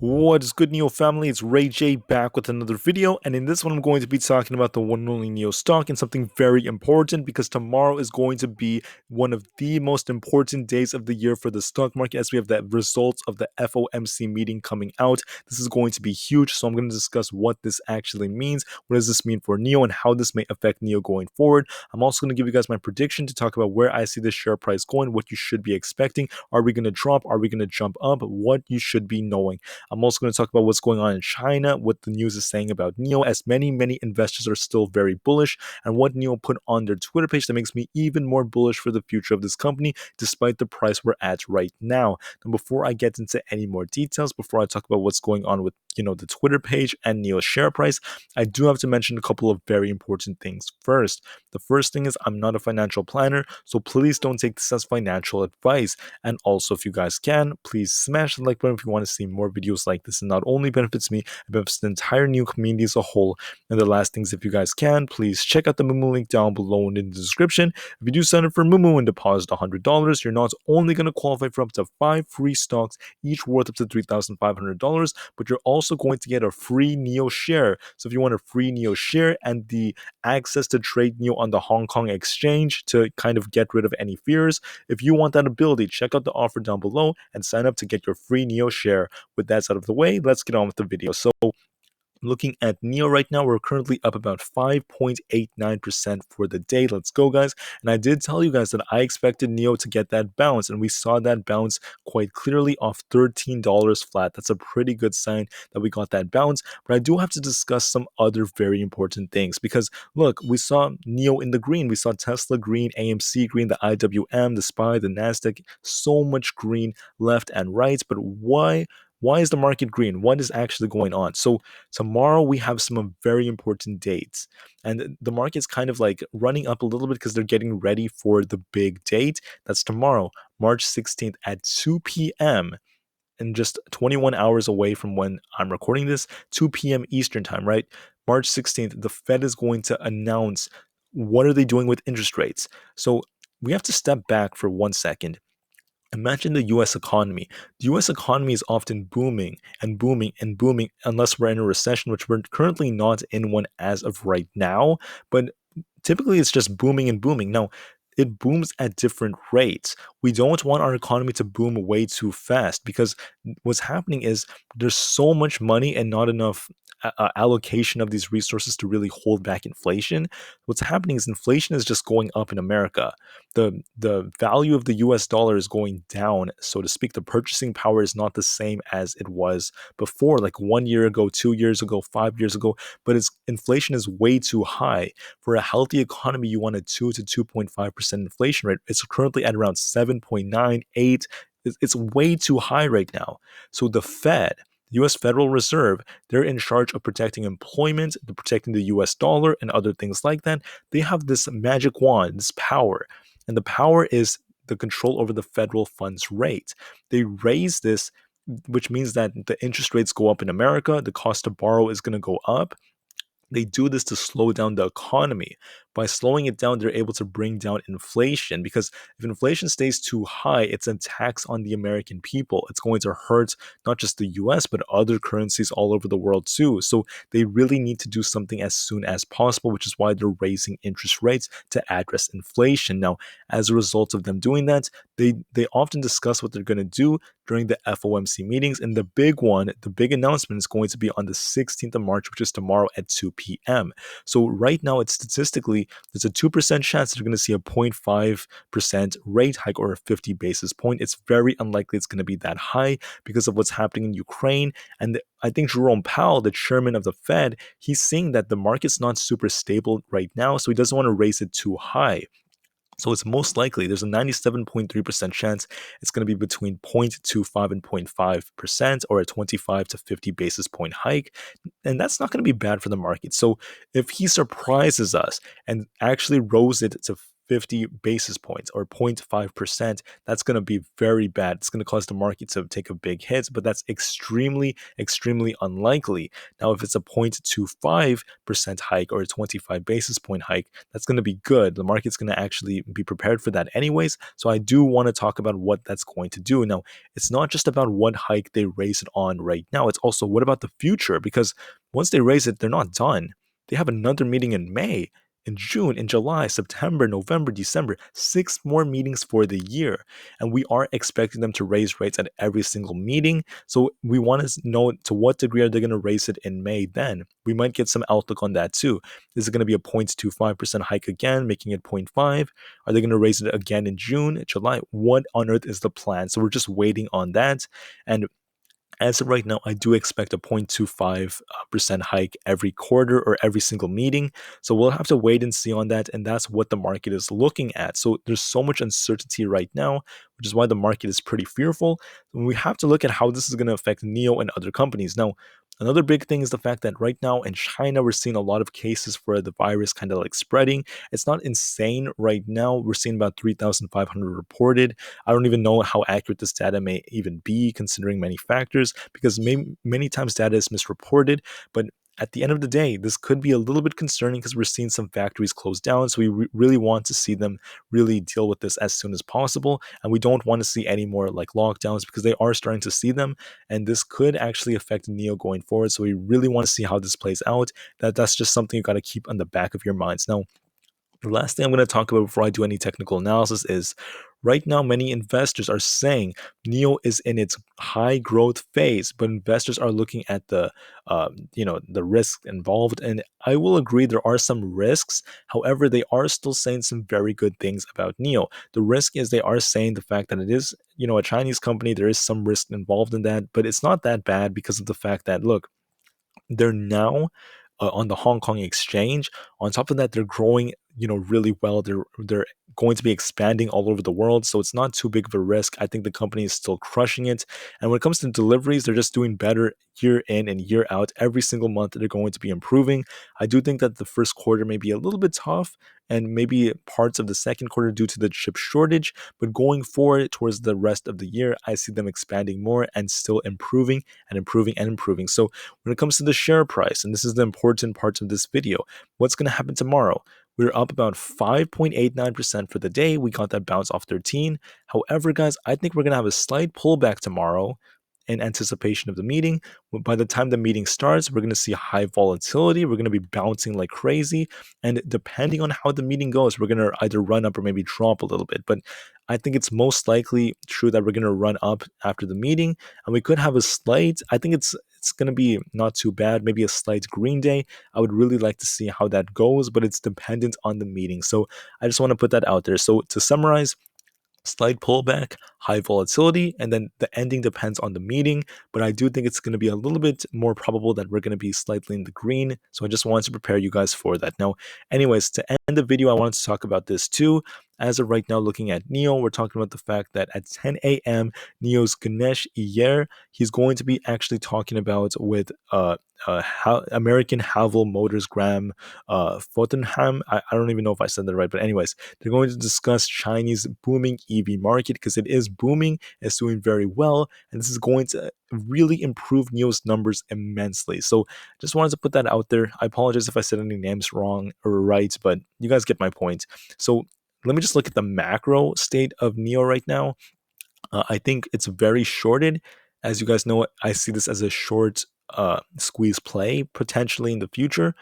What is good, Neo family? It's Rey-Jay back with another video, and in this one, I'm going to be talking about the one and only Neo stock and something very important because tomorrow is going to be one of the most important days of the year for the stock market as we have the results of the FOMC meeting coming out. This is going to be huge, so I'm going to discuss what this actually means, what does this mean for Neo, and how this may affect Neo going forward. I'm also going to give you guys my prediction to talk about where I see the share price going, what you should be expecting. Are we going to drop? Are we going to jump up? What you should be knowing. I'm also going to talk about what's going on in China, what the news is saying about NEO, as many investors are still very bullish, and what NEO put on their Twitter page that makes me even more bullish for the future of this company, despite the price we're at right now. And before I get into any more details, before I talk about what's going on with the Twitter page and NEO's share price, I do have to mention a couple of very important things first. The first thing is I'm not a financial planner, so please don't take this as financial advice. And also, if you guys can, please smash the like button if you want to see more videos like this. It not only benefits me, it benefits the entire new community as a whole. And the last things, if you guys can, please check out the Moomoo link down below in the description. If you do sign up for Moomoo and deposit $100, you're not only going to qualify for up to 5 free stocks, each worth up to $3,500, but you're also going to get a free NEO share. So if you want a free NEO share and the access to trade NEO on the Hong Kong exchange to kind of get rid of any fears, if you want that ability, check out the offer down below and sign up to get your free NEO share. With that out of the way, let's get on with the video. So looking at NEO right now, we're currently up about 5.89% for the day. Let's go, guys. And I did tell you guys that I expected NEO to get that bounce, and we saw that bounce quite clearly off $13 flat. That's a pretty good sign that we got that bounce. But I do have to discuss some other very important things because, look, we saw NEO in the green. We saw Tesla green, AMC green, the IWM, the SPY, the NASDAQ, so much green left and right. But why? Why is the market green? What is actually going on? So tomorrow we have some very important dates, and the market's kind of like running up a little bit because they're getting ready for the big date. That's tomorrow, March 16th at 2 p.m. and just 21 hours away from when I'm recording this, 2 p.m. Eastern time, right? March 16th, the Fed is going to announce what are they doing with interest rates. So we have to step back for 1 second. Imagine the US economy. The US economy is often booming and booming and booming unless we're in a recession, which we're currently not in one as of right now. But typically it's just booming and booming. Now, it booms at different rates. We don't want our economy to boom way too fast because what's happening is there's so much money and not enough allocation of these resources to really hold back inflation. What's happening is inflation is just going up in America. The value of the US dollar is going down, so to speak. The purchasing power is not the same as it was before, like 1 year ago, 2 years ago, 5 years ago, but inflation is way too high. For a healthy economy, you want a 2 to 2.5% inflation rate. It's currently at around 7.98. It's way too high right now. So the Fed, US Federal Reserve, they're in charge of protecting employment, protecting the US dollar, and other things like that. They have this magic wand, this power, and the power is the control over the federal funds rate. They raise this, which means that the interest rates go up in America, the cost to borrow is going to go up. They do this to slow down the economy. By slowing it down, they're able to bring down inflation because if inflation stays too high, it's a tax on the American people. It's going to hurt not just the US, but other currencies all over the world too. So they really need to do something as soon as possible, which is why they're raising interest rates to address inflation. Now, as a result of them doing that, they often discuss what they're going to do during the FOMC meetings. And the big one, the big announcement is going to be on the 16th of March, which is tomorrow at 2 p.m. So right now, it's statistically, there's a 2% chance that you're going to see a 0.5% rate hike or a 50 basis point. It's very unlikely it's going to be that high because of what's happening in Ukraine. And I think Jerome Powell, the chairman of the Fed, he's saying that the market's not super stable right now, so he doesn't want to raise it too high. So it's most likely, there's a 97.3% chance it's going to be between 0.25 and 0.5% or a 25 to 50 basis point hike. And that's not going to be bad for the market. So if he surprises us and actually rose it to 50 basis points or 0.5%, that's going to be very bad. It's going to cause the market to take a big hit, but that's extremely, extremely unlikely. Now, if it's a 0.25% hike or a 25 basis point hike, that's going to be good. The market's going to actually be prepared for that anyways. So I do want to talk about what that's going to do. Now, it's not just about what hike they raise it on right now. It's also what about the future? Because once they raise it, they're not done. They have another meeting in May, in June, in July, September, November, December, 6 more meetings for the year. And we are expecting them to raise rates at every single meeting. So we want to know to what degree are they going to raise it in May then. We might get some outlook on that too. Is it going to be a 0.25% hike again, making it 0.5? Are they going to raise it again in June, July? What on earth is the plan? So we're just waiting on that. And as of right now, I do expect a 0.25% hike every quarter or every single meeting. So we'll have to wait and see on that. And that's what the market is looking at. So there's so much uncertainty right now, which is why the market is pretty fearful. And we have to look at how this is going to affect NEO and other companies. Now, another big thing is the fact that right now in China, we're seeing a lot of cases for the virus kind of like spreading. It's not insane right now. We're seeing about 3,500 reported. I don't even know how accurate this data may even be, considering many factors, because many times data is misreported. But at the end of the day, this could be a little bit concerning because we're seeing some factories close down. So we really want to see them really deal with this as soon as possible. And we don't want to see any more like lockdowns because they are starting to see them. And this could actually affect NEO going forward. So we really want to see how this plays out. That's just something you got to keep on the back of your minds. Now, the last thing I'm going to talk about before I do any technical analysis is right now, many investors are saying NEO is in its high growth phase, but investors are looking at the risk involved. And I will agree there are some risks. However, they are still saying some very good things about NEO. The risk is they are saying the fact that it is, a Chinese company. There is some risk involved in that, but it's not that bad because of the fact that, look, they're now on the Hong Kong exchange. On top of that, they're growing, really well. They're going to be expanding all over the world, so it's not too big of a risk. I think the company is still crushing it. And when it comes to deliveries, they're just doing better year in and year out. Every single month, they're going to be improving. I do think that the first quarter may be a little bit tough, and maybe parts of the second quarter due to the chip shortage. But going forward towards the rest of the year, I see them expanding more and still improving and improving and improving. So when it comes to the share price, and this is the important part of this video, what's going to happen tomorrow? We're up about 5.89% for the day. We got that bounce off 13. However, guys, I think we're going to have a slight pullback tomorrow in anticipation of the meeting. By the time the meeting starts, we're going to see high volatility. We're going to be bouncing like crazy. And depending on how the meeting goes, we're going to either run up or maybe drop a little bit. But I think it's most likely true that we're going to run up after the meeting. And we could have a slight, I think it's going to be not too bad, maybe a slight green day. I would really like to see how that goes, but it's dependent on the meeting. So I just want to put that out there. So to summarize, slight pullback, high volatility, and then the ending depends on the meeting. But I do think it's going to be a little bit more probable that we're going to be slightly in the green. So I just wanted to prepare you guys for that. Now, anyways, to end the video, I wanted to talk about this too. As of right now, looking at NEO, we're talking about the fact that at 10 a.m., NEO's Ganesh Iyer, he's going to be actually talking about with American Havel Motors Graham Fottenham. I don't even know if I said that right, but anyways, they're going to discuss Chinese booming EV market because it is booming, it's doing very well, and this is going to really improve NEO's numbers immensely. So just wanted to put that out there. I apologize if I said any names wrong or right, but you guys get my point. So let me just look at the macro state of NEO right now. I think it's very shorted. As you guys know, I see this as a short squeeze play potentially in the future.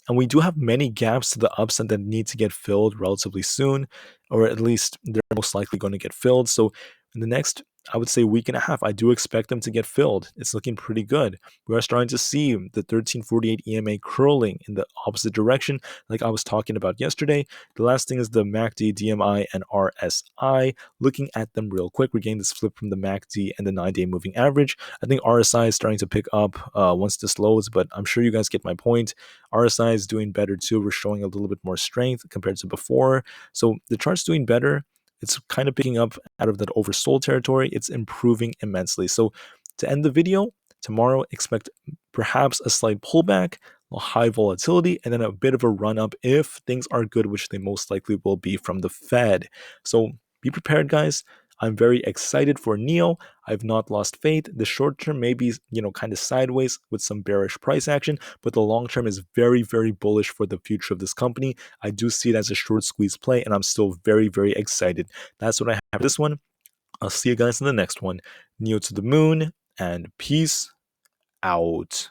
And we do have many gaps to the upside that need to get filled relatively soon, or at least they're most likely going to get filled. So in the next, I would say, week and a half, I do expect them to get filled. It's looking pretty good. We are starting to see the 1348 EMA curling in the opposite direction, like I was talking about yesterday. The last thing is the MACD, DMI, and RSI. Looking at them real quick, we're getting this flip from the MACD and the 9-day moving average. I think RSI is starting to pick up once this loads, but I'm sure you guys get my point. RSI is doing better too. We're showing a little bit more strength compared to before. So the chart's doing better. It's kind of picking up out of that oversold territory. It's improving immensely. So to end the video, tomorrow expect perhaps a slight pullback. high volatility, and then a bit of a run up if things are good, which they most likely will be from the Fed. So be prepared, guys. I'm very excited for NEO. I've not lost faith. The short term may be, kind of sideways with some bearish price action, but the long term is very, very bullish for the future of this company. I do see it as a short squeeze play, and I'm still very, very excited. That's what I have for this one. I'll see you guys in the next one. NEO to the moon, and peace out.